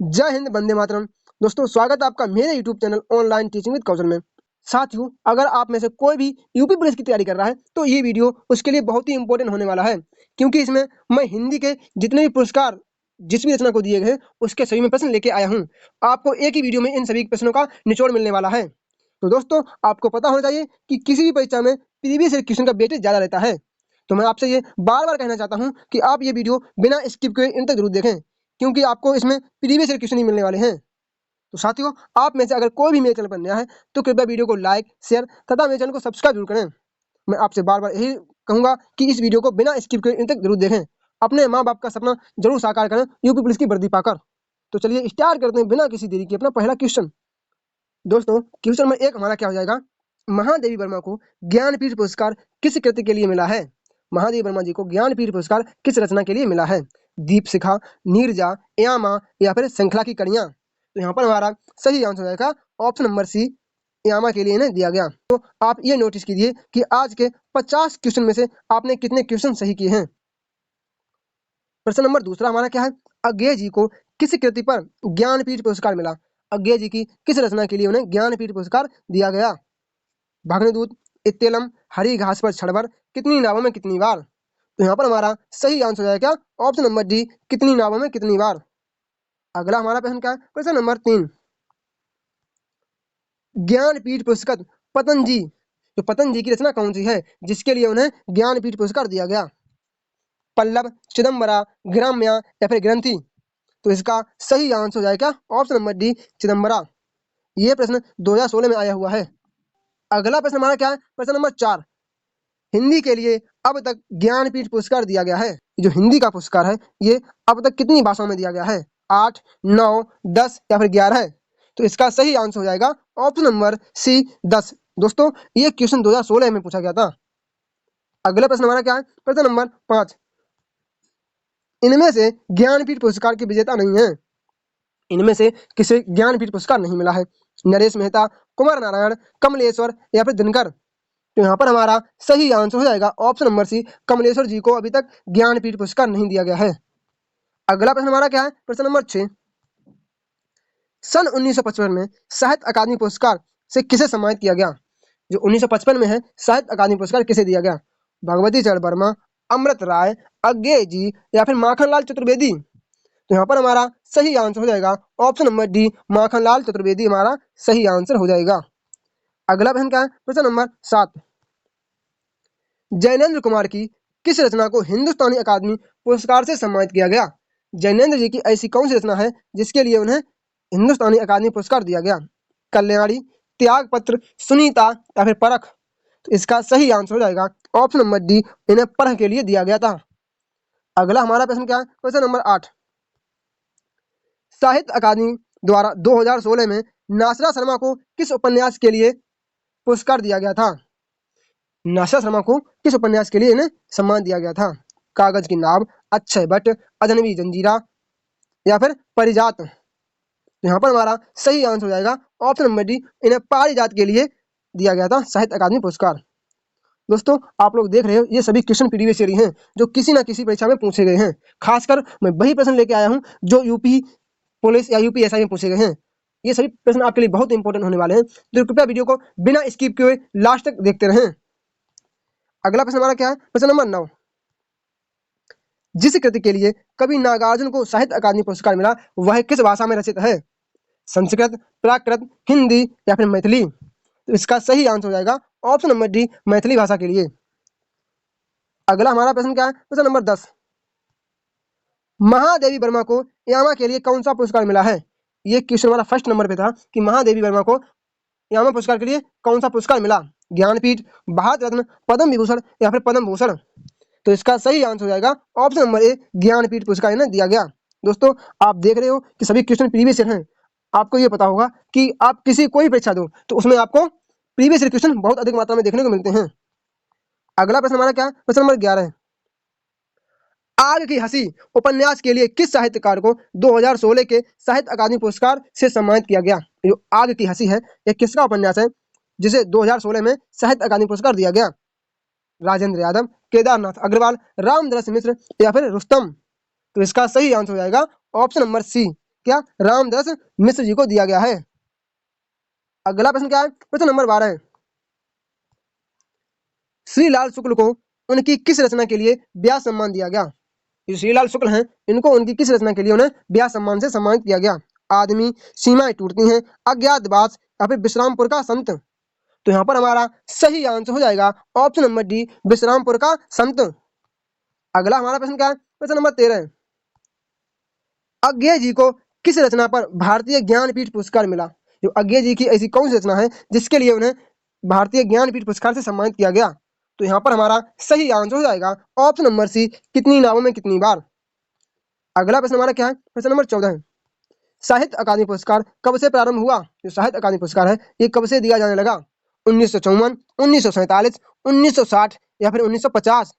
जय हिंद, वंदे मातरम। दोस्तों, स्वागत है आपका मेरे YouTube channel online teaching with Kaushal में। साथियों, अगर आप में से कोई भी यूपी पुलिस की तैयारी कर रहा है तो ये वीडियो उसके लिए बहुत ही इंपॉर्टेंट होने वाला है, क्योंकि इसमें मैं हिंदी के जितने भी पुरस्कार जिस भी रचना को दिए गए उसके सभी में प्रश्न लेके आया हूँ। आपको एक ही वीडियो में इन सभी प्रश्नों का निचोड़ मिलने वाला है। तो दोस्तों, आपको पता होना चाहिए कि किसी भी परीक्षा में प्रीवियस ईयर क्वेश्चन का वेटेज ज्यादा रहता है। तो मैं आपसे ये बार बार कहना चाहता हूँ कि आप ये वीडियो बिना स्किप किए इन तक जरूर देखें, क्योंकि आपको इसमें प्रीवियस ईयर क्वेश्चन ही मिलने वाले हैं। तो साथियों, आप में से अगर कोई भी मेरे चैनल पर नया है तो कृपया वीडियो को लाइक, शेयर तथा मेरे चैनल को सब्सक्राइब जरूर करें। मैं आपसे बार बार यही कहूंगा कि इस वीडियो को बिना स्किप किए इन तक जरूर देखें। अपने माँ बाप का सपना जरूर साकार करें यूपी पुलिस की वर्दी पाकर। तो चलिए स्टार्ट करते हैं बिना किसी देरी के अपना पहला क्वेश्चन। दोस्तों, क्वेश्चन नंबर 1 हमारा क्या हो जाएगा? महादेवी वर्मा को ज्ञानपीठ पुरस्कार किस कृति के लिए मिला है? महादेवी वर्मा जी को ज्ञानपीठ पुरस्कार किस रचना के लिए मिला है? दीप शिखा, नीरजा, यामा या फिर श्रृंखला की कड़ियां? तो यहाँ पर हमारा सही आंसर हो जाएगा ऑप्शन नंबर सी, यामा के लिए इन्हें दिया गया। तो आप ये नोटिस कीजिए कि आज के 50 क्वेश्चन में से आपने कितने क्वेश्चन सही किए हैं। प्रश्न नंबर दूसरा हमारा क्या है? अज्ञेय जी को किस कृति पर ज्ञानपीठ पुरस्कार मिला? अज्ञेय जी की किस रचना के लिए उन्हें ज्ञानपीठ पुरस्कार दिया गया? भागनदूत, इत्तेलम, हरी घास पर छड़बर, कितनी नावों में कितनी बार? तो यहाँ पर हमारा सही आंसर हो जाएगा ऑप्शन नंबर डी, कितनी नावों में कितनी बार। अगला हमारा प्रश्न क्या है? प्रश्न नंबर 3, ज्ञानपीठ पुरस्कार पतंजी, तो पतंजी की रचना कौन सी है जिसके लिए उन्हें ज्ञानपीठ पुरस्कार दिया गया? पल्लव, चिदम्बरा, ग्राम्या या फिर ग्रंथि? तो इसका सही आंसर हो जाएगा ऑप्शन नंबर डी, चिदम्बरा। ये प्रश्न 2016 में आया हुआ है। अगला प्रश्न हमारा क्या है? प्रश्न नंबर 4, हिंदी के लिए अब तक ज्ञानपीठ पुरस्कार दिया गया है। जो हिंदी का पुरस्कार है ये अब तक कितनी भाषाओं में दिया गया है? 8, 9, 10 या फिर 11? तो इसका सही आंसर हो जाएगा ऑप्शन नंबर सी, 10। दोस्तों, ये क्वेश्चन 2016 में पूछा गया था। अगला प्रश्न हमारा क्या है? प्रश्न नंबर 5, इनमें से ज्ञानपीठ पुरस्कार के विजेता नहीं है। इनमें से किसे ज्ञानपीठ पुरस्कार नहीं मिला है? नरेश मेहता, कुमार नारायण, कमलेश्वर या फिर दिनकर? तो यहाँ पर हमारा सही आंसर हो जाएगा ऑप्शन नंबर सी, कमलेश्वर जी को अभी तक ज्ञानपीठ पुरस्कार नहीं दिया गया है। अगला प्रश्न हमारा क्या है? प्रश्न नंबर 6, सन 1955 में साहित्य अकादमी पुरस्कार से किसे सम्मानित किया गया? जो 1955 में है, साहित्य अकादमी पुरस्कार किसे दिया गया? भगवती चरण वर्मा, अमृत राय, अज्ञेय जी या फिर माखनलाल चतुर्वेदी? तो यहाँ पर हमारा सही आंसर हो जाएगा option number D, Makhanlal Chaturvedi हमारा सही आंसर हो जाएगा। अगला प्रश्न क्या है? प्रश्न नंबर 7, जैनेन्द्र कुमार की किस रचना को हिंदुस्तानी अकादमी पुरस्कार से सम्मानित किया गया? जैनेन्द्र जी की ऐसी कौन सी रचना है जिसके लिए उन्हें हिंदुस्तानी अकादमी पुरस्कार दिया गया? कल्याणी, त्यागपत्र, सुनीता या फिर परख? तो इसका सही आंसर हो जाएगा ऑप्शन नंबर डी, इन्हें परख के लिए दिया गया था। अगला हमारा प्रश्न क्या है? प्रश्न नंबर 8, साहित्य अकादमी द्वारा 2016 में नासरा शर्मा को किस उपन्यास के लिए पुरस्कार दिया गया था? नासरा शर्मा को किस उपन्यास के लिए इन्हें सम्मान दिया गया था? कागज की नाव, अक्षय वट, अजनबी जंजीरा या फिर परिजात? यहाँ पर हमारा सही आंसर हो जाएगा ऑप्शन नंबर डी, इन्हें पारिजात के लिए दिया गया था साहित्य अकादमी पुरस्कार। दोस्तों, आप लोग देख रहे हो ये सभी क्वेश्चन प्रीवियस ईयर हैं जो किसी ना किसी परीक्षा में पूछे गए हैं। खासकर मैं वही प्रश्न लेके आया हूँ जो यूपी पुलिस या यूपीएसआई में पूछे गए हैं। ये सभी प्रश्न आपके लिए बहुत इंपॉर्टेंट होने वाले हैं, तो कृपया वीडियो को बिना स्किप किए लास्ट तक देखते रहें। अगला प्रश्न हमारा क्या है? प्रश्न नंबर 9, जिस कृति के लिए कवि नागार्जुन को साहित्य अकादमी पुरस्कार मिला वह किस भाषा में रचित है? संस्कृत, प्राकृत, हिंदी या फिर मैथिली? तो इसका सही आंसर हो जाएगा ऑप्शन नंबर डी, मैथिली भाषा के लिए। अगला हमारा प्रश्न क्या है? प्रश्न नंबर 10, महादेवी वर्मा को यामा के लिए कौन सा पुरस्कार मिला है? ये क्वेश्चन हमारा फर्स्ट नंबर पे था कि महादेवी वर्मा को यामा पुरस्कार के लिए कौन सा पुरस्कार मिला? ज्ञानपीठ, भारत रत्न, पद्म विभूषण या फिर पद्म भूषण? तो इसका सही आंसर हो जाएगा ऑप्शन नंबर ए, ज्ञानपीठ पुरस्कार इन्हें दिया गया। दोस्तों, आप देख रहे हो कि सभी क्वेश्चन प्रीवियस ईयर हैं। आपको ये पता होगा कि आप किसी कोई परीक्षा दो तो उसमें आपको प्रीवियस ईयर क्वेश्चन बहुत अधिक मात्रा में देखने को मिलते हैं। अगला प्रश्न हमारा क्या है? प्रश्न नंबर 11, आग की हंसी उपन्यास के लिए किस साहित्यकार को 2016 के साहित्य अकादमी पुरस्कार से सम्मानित किया गया? जो आग की हंसी है यह किसका उपन्यास है जिसे 2016 में साहित्य अकादमी पुरस्कार दिया गया? राजेंद्र यादव, केदारनाथ अग्रवाल, रामदरस मिश्र या फिर रुस्तम? तो इसका सही आंसर हो जाएगा ऑप्शन नंबर सी, क्या रामदास मिश्र जी को दिया गया है। अगला प्रश्न क्या है, प्रश्न नंबर 12 श्रीलाल शुक्ल को उनकी किस रचना के लिए व्यास सम्मान दिया गया। ये श्रीलाल शुक्ल हैं, इनको उनकी किस रचना के लिए उन्हें व्यास सम्मान से सम्मानित किया गया। आदमी, सीमाएं टूटती हैं, अज्ञातवास या फिर विश्रामपुर का संत। तो यहाँ पर हमारा सही आंसर हो जाएगा ऑप्शन नंबर डी, विश्रामपुर का संत। अगला हमारा प्रश्न क्या है, प्रश्न नंबर 13 अज्ञेय जी को किस रचना पर भारतीय ज्ञानपीठ पुरस्कार मिला। जो अज्ञेय जी की ऐसी कौन सी रचना है जिसके लिए उन्हें भारतीय ज्ञानपीठ पुरस्कार से सम्मानित किया गया। तो यहाँ पर हमारा सही आंसर हो जाएगा ऑप्शन नंबर सी, कितनी नावों में कितनी बार। अगला प्रश्न हमारा क्या है, प्रश्न नंबर 14 साहित्य अकादमी पुरस्कार कब से प्रारंभ हुआ। जो साहित्य अकादमी पुरस्कार है ये कब से दिया जाने लगा। 1954, 1947, 1960 या फिर 1950।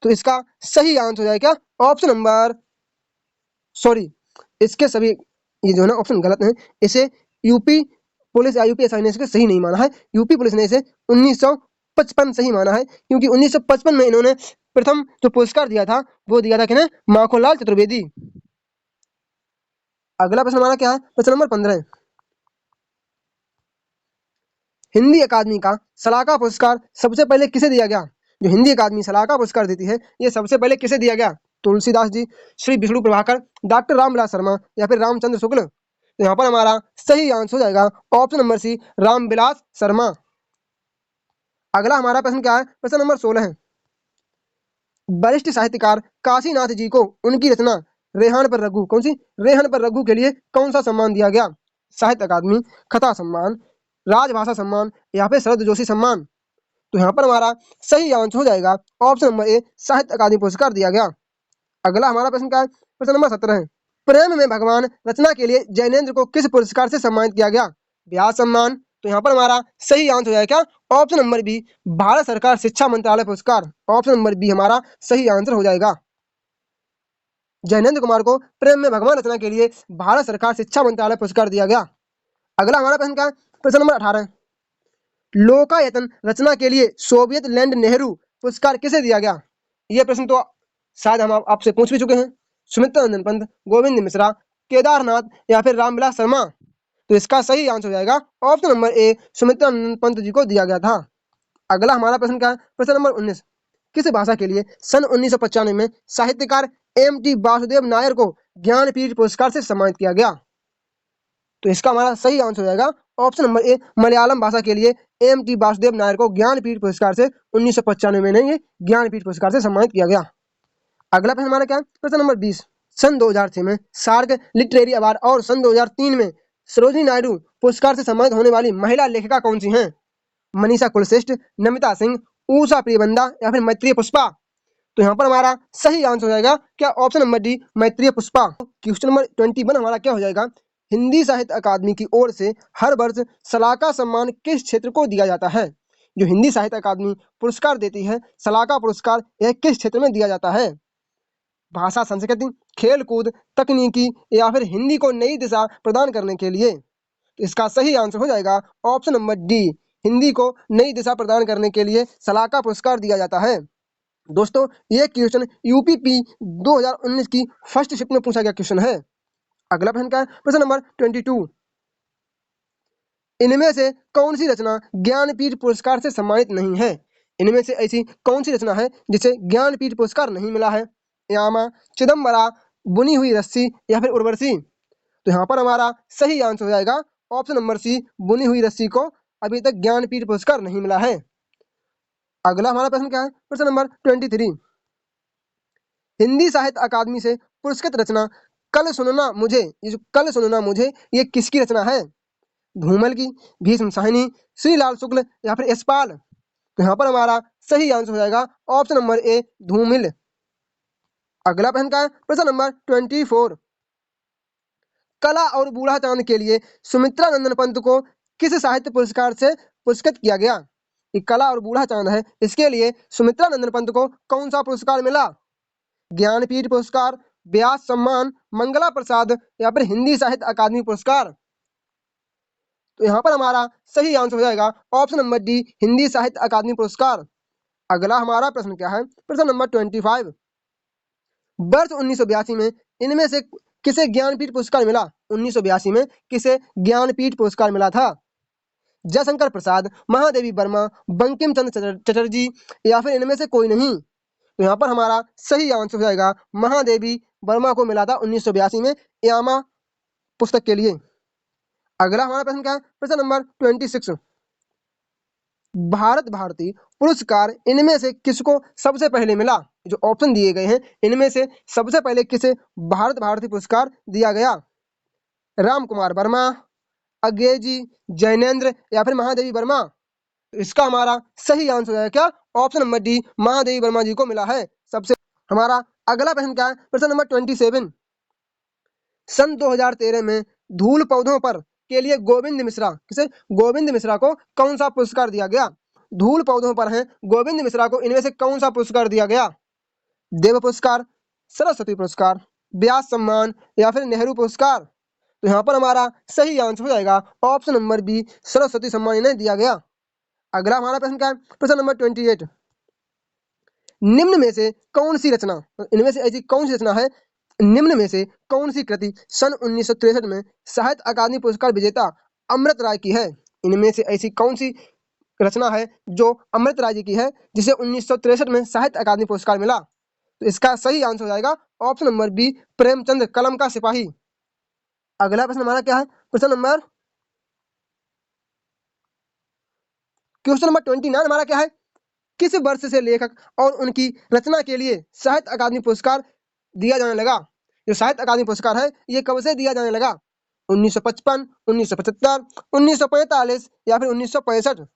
तो इसका सही आंसर हो जाएगा ऑप्शन नंबर, सॉरी, इसके सभी ये जो है ना ऑप्शन गलत है। इसे यूपी पुलिस या यूपीएसआई ने इसको सही नहीं माना है। यूपी पुलिस ने इसे 1955 सही माना है, क्योंकि 1955 में इन्होंने प्रथम जो पुरस्कार दिया था वो दिया था किन्हें, माखनलाल चतुर्वेदी। अगला प्रश्न हमारा क्या है, प्रश्न नंबर 15 हिंदी अकादमी का सलाहकार पुरस्कार सबसे पहले किसे दिया गया। जो हिंदी अकादमी सलाहकार पुरस्कार देती है ये सबसे पहले किसे दिया गया। तुलसीदास जी, श्री विष्णु प्रभाकर, डॉक्टर रामविलास शर्मा या फिर रामचंद्र शुक्ल। तो यहाँ पर हमारा सही आंसर हो जाएगा option number C, Ramvilas Sharma. अगला हमारा प्रश्न क्या है, प्रश्न नंबर 16 वरिष्ठ साहित्यकार काशीनाथ जी को उनकी रचना रेहान पर रघु, कौन सी, रेहान पर रघु के लिए कौन सा सम्मान दिया गया। साहित्य अकादमी, कथा सम्मान, राजभाषा सम्मान या फिर शरद जोशी सम्मान। तो यहाँ पर हमारा सही आंसर हो जाएगा ऑप्शन नंबर ए, साहित्य अकादमी पुरस्कार दिया गया। अगला हमारा प्रश्न क्या है, प्रश्न नंबर 17 प्रेम में भगवान रचना के लिए जैनेन्द्र को किस पुरस्कार से सम्मानित किया गया। व्यास सम्मान। तो यहाँ पर हमारा सही आंसर हो जाएगा क्या, ऑप्शन नंबर बी, भारत सरकार शिक्षा मंत्रालय पुरस्कार। ऑप्शन नंबर बी हमारा सही आंसर हो जाएगा। जैनेन्द्र कुमार को प्रेम में भगवान रचना के लिए भारत सरकार शिक्षा मंत्रालय पुरस्कार दिया गया। अगला हमारा प्रश्न क्या है, प्रश्न नंबर 18 लोकायतन रचना के लिए सोवियत लैंड नेहरू पुरस्कार किसे दिया गया। यह प्रश्न तो शायद हम आपसे पूछ भी चुके हैं। सुमित्रा नंदन पंत, गोविंद मिश्रा, केदारनाथ या फिर रामविलास शर्मा। तो इसका सही आंसर हो जाएगा ऑप्शन नंबर ए, सुमित्रा नंदन पंत जी को दिया गया था। अगला हमारा प्रश्न क्या है, प्रश्न नंबर 19 किस भाषा के लिए सन 1995 में साहित्यकार एम.टी. वासुदेव नायर को ज्ञानपीठ पुरस्कार से सम्मानित किया गया। तो इसका हमारा सही आंसर हो जाएगा ऑप्शन नंबर ए, मलयालम भाषा के लिए एम.टी. वासुदेव नायर को ज्ञानपीठ पुरस्कार से 1995 में ये ज्ञानपीठ पुरस्कार से सम्मानित किया गया। अगला प्रश्न हमारा क्या है, प्रश्न नंबर 20 सन 2006 में सार्क लिटरेरी अवार्ड और सन 2003 में सरोजिनी नायडू पुरस्कार से सम्मानित होने वाली महिला लेखिका कौन सी हैं। मनीषा कुलश्रेष्ठ, नमिता सिंह, उषा प्रियबंदा या फिर मैत्रेय पुष्पा। तो यहाँ पर हमारा सही आंसर हो जाएगा क्या, option number D, Maitreya Pushpa. Question number 21 हमारा क्या हो जाएगा, हिंदी साहित्य अकादमी की ओर से हर वर्ष सलाका सम्मान किस क्षेत्र को दिया जाता है। जो हिंदी साहित्य अकादमी पुरस्कार देती है सलाका पुरस्कार, यह किस क्षेत्र में दिया जाता है। भाषा संस्कृति, खेल कूद, तकनीकी या फिर हिंदी को नई दिशा प्रदान करने के लिए। तो इसका सही आंसर हो जाएगा ऑप्शन नंबर डी, हिंदी को नई दिशा प्रदान करने के लिए सलाका पुरस्कार दिया जाता है। दोस्तों ये क्वेश्चन यूपीपी 2019 की फर्स्ट शिफ्ट में पूछा गया क्वेश्चन है। अगला प्रश्न क्या है, प्रश्न नंबर 22 इनमें से कौन सी रचना ज्ञानपीठ पुरस्कार से सम्मानित नहीं है। इनमें से ऐसी कौन सी रचना है जिसे ज्ञानपीठ पुरस्कार नहीं मिला है। यामा, चिदम्बरा, बुनी हुई रस्सी या फिर उर्वशी। तो यहाँ पर हमारा सही आंसर हो जाएगा ऑप्शन नंबर सी, बुनी हुई रस्सी को अभी तक ज्ञानपीठ पुरस्कार नहीं मिला है। अगला हमारा प्रश्न क्या है, प्रश्न नंबर 23 हिंदी साहित्य अकादमी से पुरस्कृत रचना कल सुनना मुझे, ये जो कल सुनना मुझे ये किसकी रचना है। धूमल की, भीष्म साहिनी, श्रीलाल शुक्ल या फिर यशपाल। तो यहाँ पर हमारा सही आंसर हो जाएगा ऑप्शन नंबर ए, धूमिल। अगला प्रश्न क्या है, प्रश्न नंबर 24 कला और बूढ़ा चांद के लिए सुमित्रा नंदन पंत को किस साहित्य पुरस्कार से पुरस्कृत किया गया। ये कला और बूढ़ा चांद है, इसके लिए सुमित्रा नंदन पंत को कौन सा पुरस्कार मिला। ज्ञानपीठ पुरस्कार, व्यास सम्मान, मंगला प्रसाद या फिर हिंदी साहित्य अकादमी पुरस्कार। तो यहाँ पर हमारा सही आंसर हो जाएगा ऑप्शन नंबर डी, हिंदी साहित्य अकादमी पुरस्कार। अगला हमारा प्रश्न क्या है, प्रश्न नंबर 25 वर्ष 1982 में इनमें से किसे ज्ञानपीठ पुरस्कार मिला? 1982 में किसे ज्ञानपीठ पुरस्कार मिला था? जयशंकर प्रसाद, महादेवी वर्मा, बंकिम चंद्र चटर्जी या फिर इनमें से कोई नहीं? तो यहाँ पर हमारा सही आंसर हो जाएगा महादेवी वर्मा को मिला था 1982 में यामा पुस्तक के लिए। अगला हमारा प्रश्न क्या है? प्रश्न नंबर 26। भारत भारती पुरस्कार इनमें से किसको सबसे पहले मिला? जो ऑप्शन दिए गए हैं इनमें से सबसे पहले किसे भारत भारती पुरस्कार दिया गया? राम कुमार वर्मा, अज्ञे जी, जैनेन्द्र या फिर महादेवी वर्मा? तो इसका हमारा सही आंसर है क्या? Option number D, Mahadevi Verma ji को मिला है सबसे। हमारा अगला प्रश्न क्या है? प्रश्न नंबर 27। सन 2013 में धूल पौधों पर के लिए गोविंद मिश्रा, किसे? गोविंद मिश्रा को कौन सा पुरस्कार दिया गया? धूल पौधों पर है गोविंद मिश्रा को इनमें से कौन सा पुरस्कार दिया गया? देव पुरस्कार, सरस्वती पुरस्कार, व्यास सम्मान या फिर नेहरू पुरस्कार? तो यहाँ पर हमारा सही आंसर हो जाएगा ऑप्शन नंबर बी, सरस्वती सम्मान इन्हें दिया गया। अगला हमारा प्रश्न क्या है? प्रश्न नंबर 28। निम्न में से कौन सी रचना, इनमें से ऐसी कौन सी रचना है, निम्न में से कौन सी कृति सन 1963 में साहित्य अकादमी पुरस्कार विजेता अमृत राय की है? इनमें से ऐसी कौन सी रचना है जो अमृत राय जी की है जिसे 1963 में साहित्य अकादमी पुरस्कार मिला? तो इसका सही आंसर हो जाएगा ऑप्शन नंबर बी, प्रेमचंद कलम का सिपाही। अगला प्रश्न हमारा क्या है? क्वेश्चन नंबर 29 हमारा क्या है? किस वर्ष से लेखक और उनकी रचना के लिए साहित्य अकादमी पुरस्कार दिया जाने लगा? जो साहित्य अकादमी पुरस्कार है ये कब से दिया जाने लगा? 1955, 1975, 1945 या फिर 1965?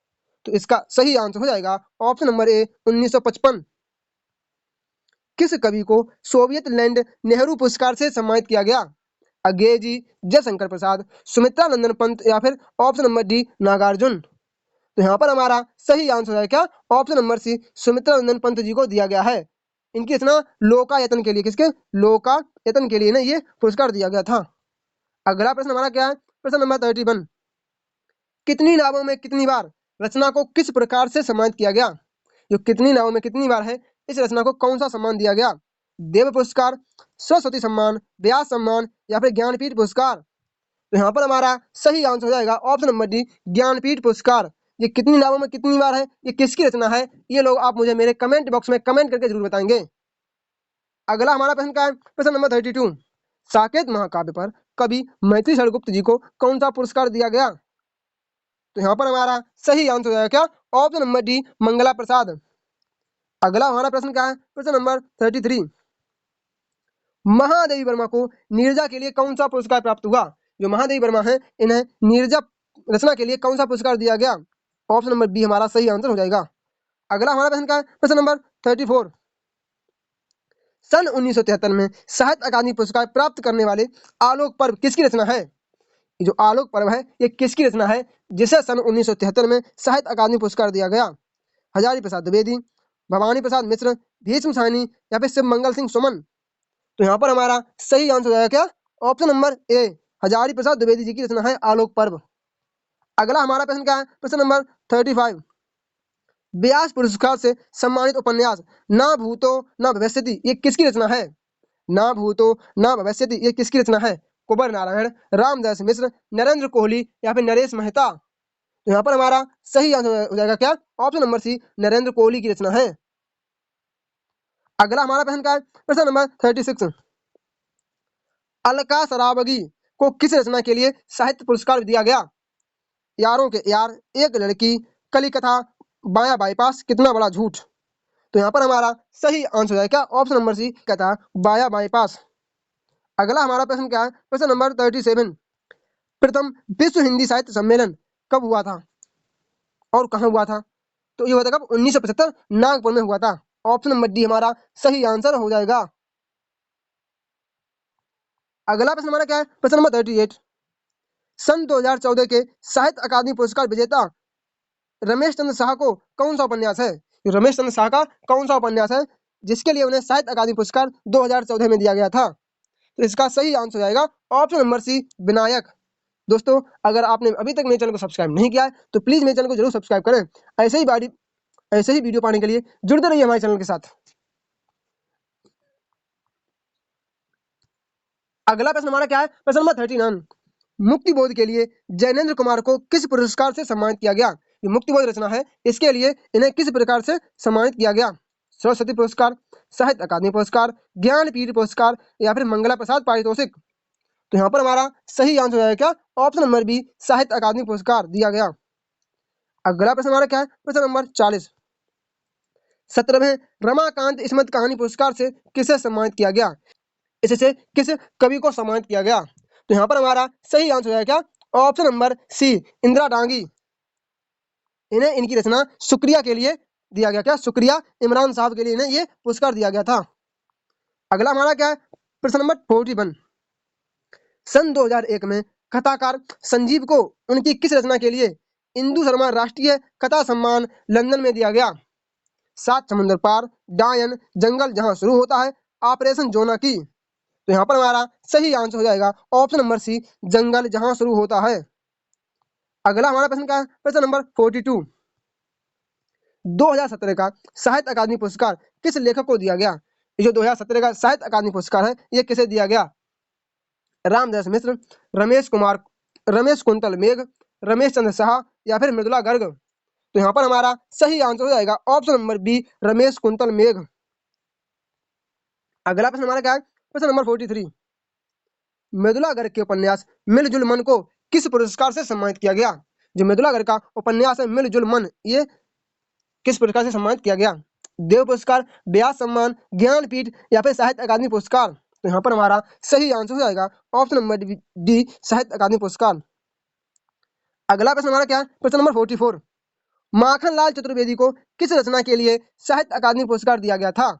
तो इसका सही आंसर हो जाएगा ऑप्शन नंबर ए, 1955। किस कवि को सोवियत लैंड नेहरू पुरस्कार से सम्मानित किया गया? अज्ञे जी, जयशंकर प्रसाद, सुमित्रा नंदन पंत या फिर ऑप्शन नंबर डी, नागार्जुन? तो यहाँ पर हमारा सही आंसर है क्या? ऑप्शन नंबर सी, सुमित्रा नंदन पंत जी को दिया गया है। इनकी रचना लोकायतन के लिए, किसके? लोकायतन के लिए ना ये पुरस्कार दिया गया था। अगला प्रश्न हमारा क्या है? प्रश्न नंबर 31। कितनी नावों में कितनी बार रचना को किस प्रकार से सम्मानित किया गया? जो कितनी नावों में कितनी बार है इस रचना को कौन सा सम्मान दिया गया? देव पुरस्कार, सरस्वती सम्मान, व्यास सम्मान या फिर ज्ञानपीठ पुरस्कार? तो यहाँ पर हमारा सही आंसर हो जाएगा ऑप्शन नंबर डी, ज्ञानपीठ पुरस्कार। ये कितनी नावों में कितनी बार है, ये किसकी रचना है, ये लोग आप मुझे मेरे कमेंट बॉक्स में कमेंट करके जरूर बताएंगे। अगला हमारा प्रश्न क्या है? प्रश्न नंबर 32। साकेत महाकाव्य पर कवि मैथिली शरण गुप्त जी को कौन सा पुरस्कार दिया गया? तो यहाँ पर हमारा सही आंसर हो जाएगा क्या? ऑप्शन नंबर डी, मंगला प्रसाद। अगला हमारा प्रश्न क्या है? प्रश्न नंबर 33। महादेवी वर्मा को नीरजा के लिए कौन सा पुरस्कार प्राप्त हुआ? जो महादेवी वर्मा है इन्हें नीरजा रचना के लिए कौन सा पुरस्कार दिया गया? ऑप्शन नंबर बी हमारा सही आंसर हो जाएगा। अगला हमारा प्रश्न क्या है? प्रश्न नंबर 34। सन 1973 में साहित्य अकादमी पुरस्कार प्राप्त करने वाले आलोक पर्व किसकी रचना है? ये जो आलोक पर्व है ये किसकी रचना है जिसे सन 1973 में साहित्य अकादमी पुरस्कार दिया गया? हजारी प्रसाद द्विवेदी, भवानी प्रसाद मिश्र, भीष्म साहनी या फिर शिव मंगल सिंह सुमन? तो यहाँ पर हमारा सही आंसर हो जाएगा क्या? Option number A, Hazari Prasad Dwivedi ji की रचना है आलोक पर्व। अगला हमारा प्रश्न क्या है? प्रश्न नंबर 35। व्यास पुरस्कार से सम्मानित उपन्यास ना भूतो ना भविष्यति ये किसकी रचना है? ना भूतो ना भविष्यति ये किसकी रचना है? कुंवर नारायण, रामदास मिश्र, नरेंद्र कोहली या फिर नरेश मेहता? तो यहाँ पर हमारा सही आंसर हो जाएगा क्या? Option number C, Narendra Kohli की रचना है। अगला हमारा प्रश्न क्या है? प्रश्न नंबर 36। अलका सरावगी को किस रचना के लिए साहित्य पुरस्कार दिया गया? यारों के यार, एक लड़की, कली कथा, बाया बाईपास, कितना बड़ा झूठ? तो यहाँ पर हमारा सही आंसर है क्या? ऑप्शन नंबर सी, कथा बाया बाईपास। अगला हमारा प्रश्न क्या है? प्रश्न नंबर 37। प्रथम विश्व हिंदी साहित्य सम्मेलन कब हुआ था और कहाँ हुआ था? तो ये हुआ था कब? 1975 नागपुर में हुआ था। ऑप्शन नंबर डी हमारा सही आंसर हो जाएगा। अगला प्रश्न हमारा क्या है? प्रश्न नंबर 38। सन 2014 के साहित्य अकादमी पुरस्कार विजेता रमेश चंद्र शाह को कौन सा उपन्यास है? रमेश चंद्र शाह का कौन सा उपन्यास है जिसके लिए उन्हें साहित्य अकादमी पुरस्कार 2014 में दिया गया था? तो इसका सही आंसर जाएगा ऑप्शन नंबर सी, विनायक। दोस्तों अगर आपने अभी तक मेरे चैनल को सब्सक्राइब नहीं किया है तो प्लीज मेरे चैनल को जरूर सब्सक्राइब करें। ऐसे ही वीडियो पाने के लिए जुड़ते रहिए हमारे चैनल के साथ। अगला प्रश्न हमारा क्या है, प्रश्न नंबर 39। मुक्तिबोध के लिए जैनेन्द्र कुमार को किस पुरस्कार से सम्मानित किया गया? ये मुक्तिबोध रचना है, इसके लिए इन्हें किस प्रकार से सम्मानित किया गया? सरस्वती पुरस्कार, साहित्य अकादमी पुरस्कार, ज्ञानपीठ पुरस्कार या फिर मंगला प्रसाद पारितोषिक? तो यहाँ पर हमारा सही आंसर हो जाएगा क्या? ऑप्शन नंबर बी, साहित्य अकादमी पुरस्कार दिया गया। अगला प्रश्न हमारा क्या है, प्रश्न नंबर 40। 17वें रमाकांत स्मृति कहानी पुरस्कार से किसे सम्मानित किया गया? इससे किस कवि को सम्मानित किया गया? तो यहाँ पर हमारा सही आंसर हो जाएगा क्या? Option number C, Indira Dangi. इन्हें इनकी रचना शुक्रिया के लिए दिया गया। क्या? शुक्रिया इमरान साहब के लिए इन्हें ये पुरस्कार दिया गया था। अगला हमारा क्या है, प्रश्न नंबर 41। सन 2001 में कथाकार संजीव को उनकी किस रचना के लिए इंदु शर्मा राष्ट्रीय कथा सम्मान लंदन में दिया गया? सात समुद्र पार, डायन, जंगल जहां शुरू होता है, ऑपरेशन जोनाकी? तो यहाँ पर हमारा सही आंसर हो जाएगा ऑप्शन नंबर सी, जंगल जहां शुरू होता है। अगला हमारा प्रश्न क्या है, प्रश्न नंबर 42। 2017 का साहित्य अकादमी पुरस्कार किस लेखक को दिया गया? ये जो 2017 का साहित्य अकादमी पुरस्कार है, ये किसे दिया गया? रामदास मिश्र, रमेश कुंतल मेघ, रमेश चंद्र शाह या फिर मृदुला गर्ग? तो यहाँ पर हमारा सही आंसर हो जाएगा option number B, Ramesh Kuntal Megh. अगला प्रश्न हमारा क्या है, प्रश्न नंबर 43। मृदुला गर्ग के उपन्यास मिलजुल मन को किस पुरस्कार से सम्मानित किया गया? जो मृदुला गर्ग का उपन्यास है मिलजुल मन, ये किस पुरस्कार से सम्मानित किया गया? देव पुरस्कार, व्यास सम्मान, ज्ञानपीठ या फिर साहित्य अकादमी पुरस्कार? तो यहाँ पर हमारा सही आंसर हो जाएगा ऑप्शन नंबर डी, साहित्य अकादमी पुरस्कार। अगला प्रश्न हमारा क्या है, प्रश्न नंबर 44। माखनलाल चतुर्वेदी को किस रचना के लिए साहित्य अकादमी पुरस्कार दिया गया था?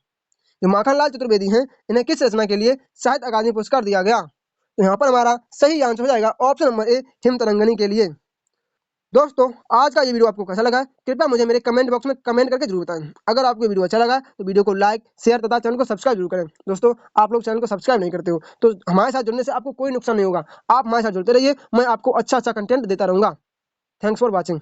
जो माखनलाल चतुर्वेदी हैं, इन्हें किस रचना के लिए साहित्य अकादमी पुरस्कार दिया गया? तो यहाँ पर हमारा सही आंसर हो जाएगा option number A, him Tarangini के लिए। दोस्तों, आज का ये वीडियो आपको कैसा लगा, कृपया मुझे मेरे कमेंट बॉक्स में कमेंट करके जरूर बताएं। अगर आपको वीडियो अच्छा लगा तो वीडियो को लाइक, शेयर तथा चैनल को सब्सक्राइब जरूर करें। दोस्तों, आप लोग चैनल को सब्सक्राइब नहीं करते हो तो हमारे साथ जुड़ने से आपको कोई नुकसान नहीं होगा। आप हमारे साथ जुड़ते रहिए, मैं आपको अच्छा कंटेंट देता रहूंगा। Thanks for watching.